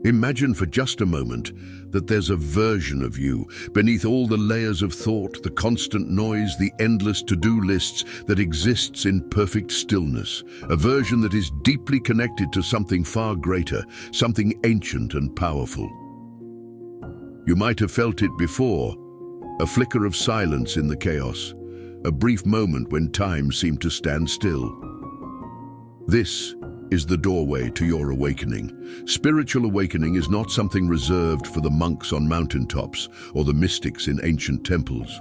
Imagine for just a moment that there's a version of you beneath all the layers of thought, the constant noise, the endless to-do lists that exists in perfect stillness. A version that is deeply connected to something far greater, something ancient and powerful. You might have felt it before, a flicker of silence in the chaos, a brief moment when time seemed to stand still. This is the doorway to your awakening. Spiritual awakening is not something reserved for the monks on mountaintops or the mystics in ancient temples.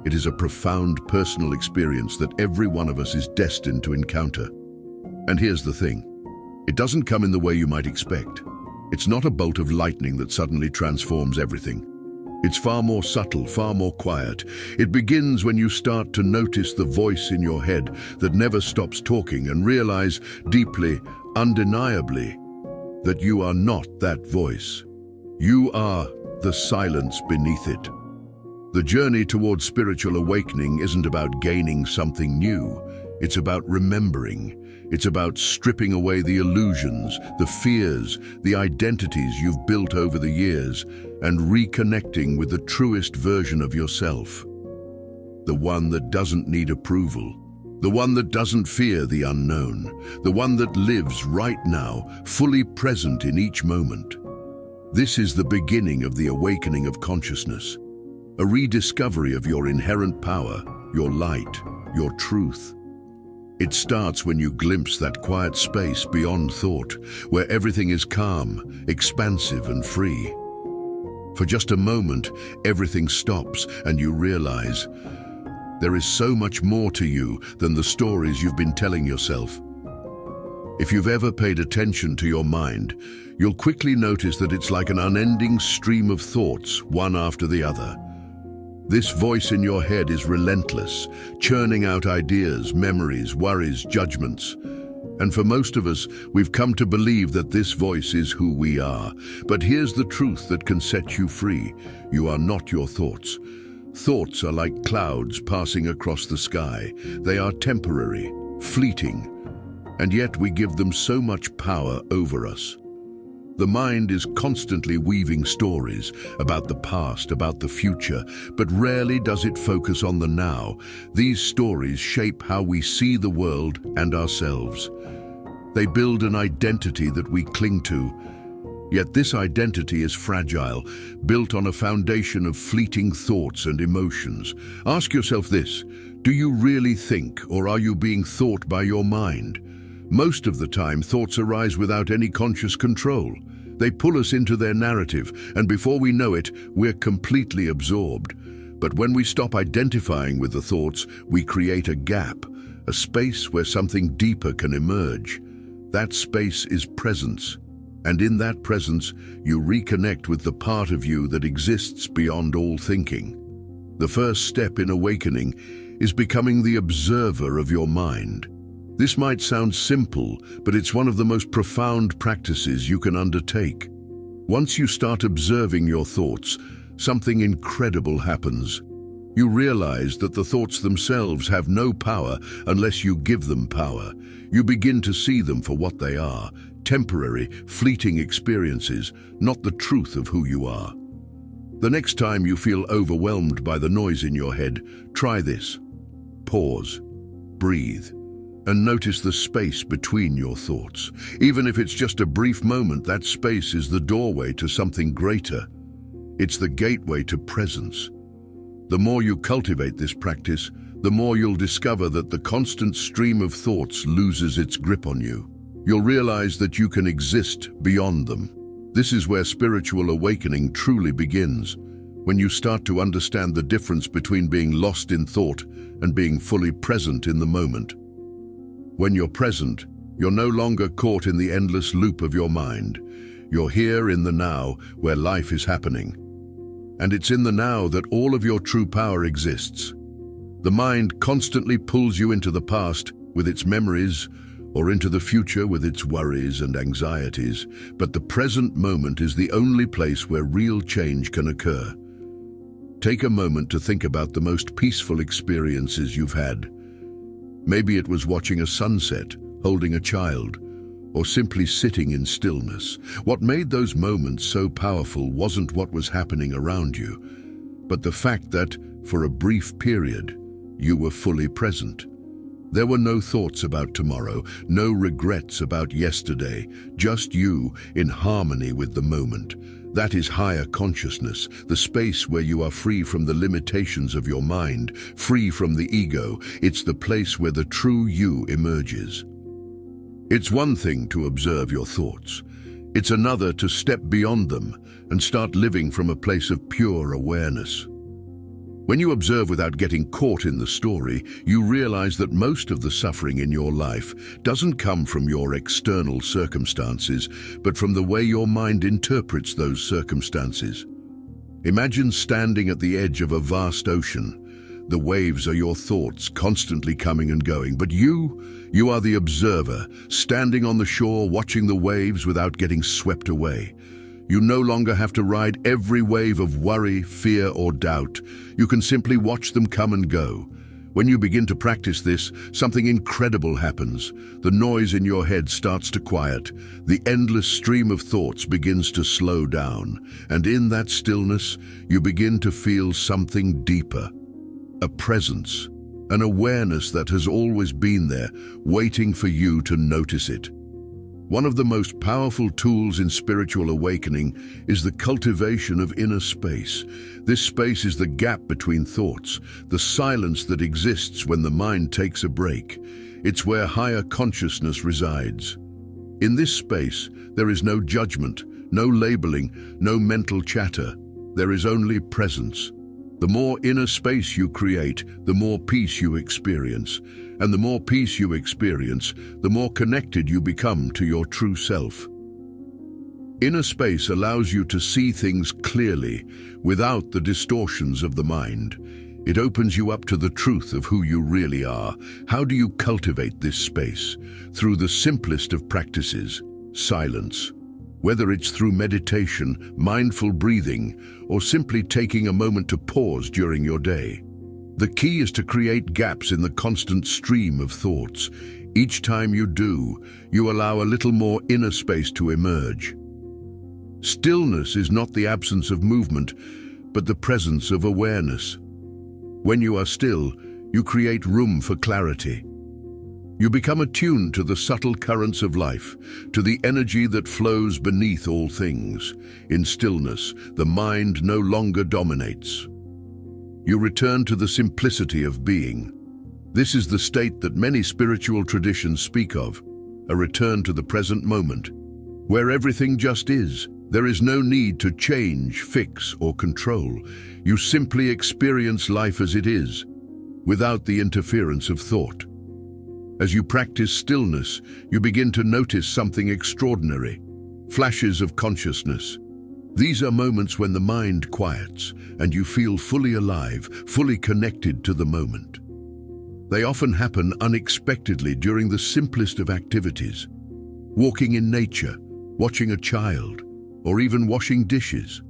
It is a profound personal experience that every one of us is destined to encounter. And here's the thing. It doesn't come in the way you might expect. It's not a bolt of lightning that suddenly transforms everything. It's far more subtle, far more quiet. It begins when you start to notice the voice in your head that never stops talking and realize deeply, undeniably, that you are not that voice. You are the silence beneath it. The journey towards spiritual awakening isn't about gaining something new. It's about remembering. It's about stripping away the illusions, the fears, the identities you've built over the years, and reconnecting with the truest version of yourself. The one that doesn't need approval. The one that doesn't fear the unknown. The one that lives right now, fully present in each moment. This is the beginning of the awakening of consciousness. A rediscovery of your inherent power, your light, your truth. It starts when you glimpse that quiet space beyond thought, where everything is calm, expansive and free. For just a moment, everything stops and you realize there is so much more to you than the stories you've been telling yourself. If you've ever paid attention to your mind, you'll quickly notice that it's like an unending stream of thoughts, one after the other. This voice in your head is relentless, churning out ideas, memories, worries, judgments. And for most of us, we've come to believe that this voice is who we are. But here's the truth that can set you free. You are not your thoughts. Thoughts are like clouds passing across the sky. They are temporary, fleeting, and yet we give them so much power over us. The mind is constantly weaving stories about the past, about the future, but rarely does it focus on the now. These stories shape how we see the world and ourselves. They build an identity that we cling to. Yet this identity is fragile, built on a foundation of fleeting thoughts and emotions. Ask yourself this: do you really think, or are you being thought by your mind? Most of the time, thoughts arise without any conscious control. They pull us into their narrative, and before we know it, we're completely absorbed. But when we stop identifying with the thoughts, we create a gap, a space where something deeper can emerge. That space is presence. And in that presence, you reconnect with the part of you that exists beyond all thinking. The first step in awakening is becoming the observer of your mind. This might sound simple, but it's one of the most profound practices you can undertake. Once you start observing your thoughts, something incredible happens. You realize that the thoughts themselves have no power unless you give them power. You begin to see them for what they are, temporary, fleeting experiences, not the truth of who you are. The next time you feel overwhelmed by the noise in your head, try this. Pause, breathe, and notice the space between your thoughts. Even if it's just a brief moment, that space is the doorway to something greater. It's the gateway to presence. The more you cultivate this practice, the more you'll discover that the constant stream of thoughts loses its grip on you. You'll realize that you can exist beyond them. This is where spiritual awakening truly begins, when you start to understand the difference between being lost in thought and being fully present in the moment. When you're present, you're no longer caught in the endless loop of your mind. You're here in the now, where life is happening. And it's in the now that all of your true power exists. The mind constantly pulls you into the past with its memories, or into the future with its worries and anxieties, but the present moment is the only place where real change can occur. Take a moment to think about the most peaceful experiences you've had. Maybe it was watching a sunset, holding a child, or simply sitting in stillness. What made those moments so powerful wasn't what was happening around you, but the fact that, for a brief period, you were fully present. There were no thoughts about tomorrow, no regrets about yesterday, just you in harmony with the moment. That is higher consciousness, the space where you are free from the limitations of your mind, free from the ego. It's the place where the true you emerges. It's one thing to observe your thoughts. It's another to step beyond them and start living from a place of pure awareness. When you observe without getting caught in the story, you realize that most of the suffering in your life doesn't come from your external circumstances, but from the way your mind interprets those circumstances. Imagine standing at the edge of a vast ocean. The waves are your thoughts, constantly coming and going, but you are the observer, standing on the shore, watching the waves without getting swept away. You no longer have to ride every wave of worry, fear, or doubt. You can simply watch them come and go. When you begin to practice this, something incredible happens. The noise in your head starts to quiet. The endless stream of thoughts begins to slow down. And in that stillness, you begin to feel something deeper. A presence, an awareness that has always been there, waiting for you to notice it. One of the most powerful tools in spiritual awakening is the cultivation of inner space. This space is the gap between thoughts, the silence that exists when the mind takes a break. It's where higher consciousness resides. In this space, there is no judgment, no labeling, no mental chatter. There is only presence. The more inner space you create, the more peace you experience. And the more peace you experience, the more connected you become to your true self. Inner space allows you to see things clearly, without the distortions of the mind. It opens you up to the truth of who you really are. How do you cultivate this space? Through the simplest of practices, silence. Whether it's through meditation, mindful breathing, or simply taking a moment to pause during your day. The key is to create gaps in the constant stream of thoughts. Each time you do, you allow a little more inner space to emerge. Stillness is not the absence of movement, but the presence of awareness. When you are still, you create room for clarity. You become attuned to the subtle currents of life, to the energy that flows beneath all things. In stillness, the mind no longer dominates. You return to the simplicity of being. This is the state that many spiritual traditions speak of, a return to the present moment, where everything just is. There is no need to change, fix, or control. You simply experience life as it is, without the interference of thought. As you practice stillness, you begin to notice something extraordinary, flashes of consciousness. These are moments when the mind quiets and you feel fully alive, fully connected to the moment. They often happen unexpectedly during the simplest of activities. Walking in nature, watching a child, or even washing dishes.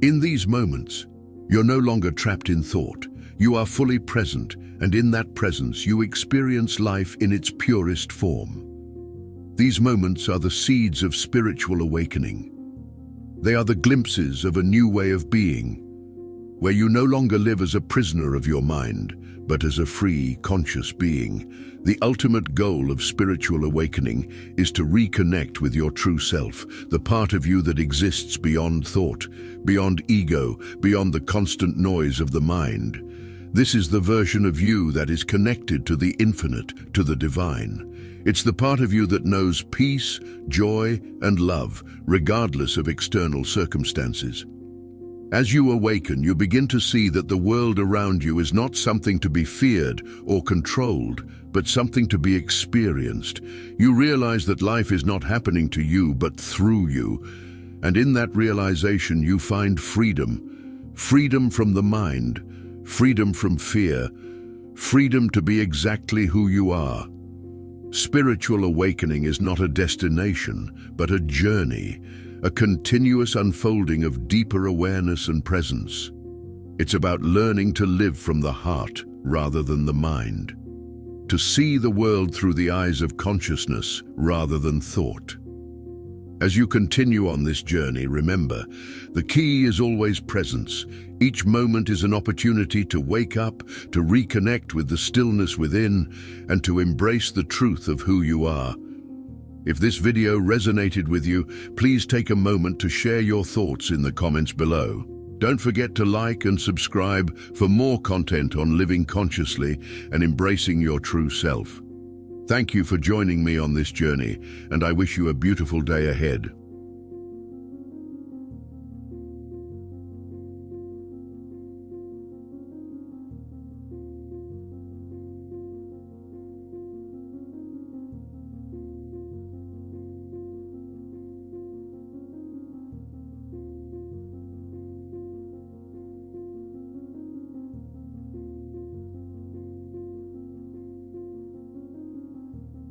In these moments, you're no longer trapped in thought. You are fully present, and in that presence you experience life in its purest form. These moments are the seeds of spiritual awakening. They are the glimpses of a new way of being, where you no longer live as a prisoner of your mind, but as a free, conscious being. The ultimate goal of spiritual awakening is to reconnect with your true self, the part of you that exists beyond thought, beyond ego, beyond the constant noise of the mind. This is the version of you that is connected to the infinite, to the divine. It's the part of you that knows peace, joy, and love, regardless of external circumstances. As you awaken, you begin to see that the world around you is not something to be feared or controlled, but something to be experienced. You realize that life is not happening to you, but through you. And in that realization, you find freedom. Freedom from the mind, freedom from fear, freedom to be exactly who you are. Spiritual awakening is not a destination, but a journey, a continuous unfolding of deeper awareness and presence. It's about learning to live from the heart rather than the mind, to see the world through the eyes of consciousness rather than thought. As you continue on this journey, remember, the key is always presence. Each moment is an opportunity to wake up, to reconnect with the stillness within, and to embrace the truth of who you are. If this video resonated with you, please take a moment to share your thoughts in the comments below. Don't forget to like and subscribe for more content on living consciously and embracing your true self. Thank you for joining me on this journey, and I wish you a beautiful day ahead.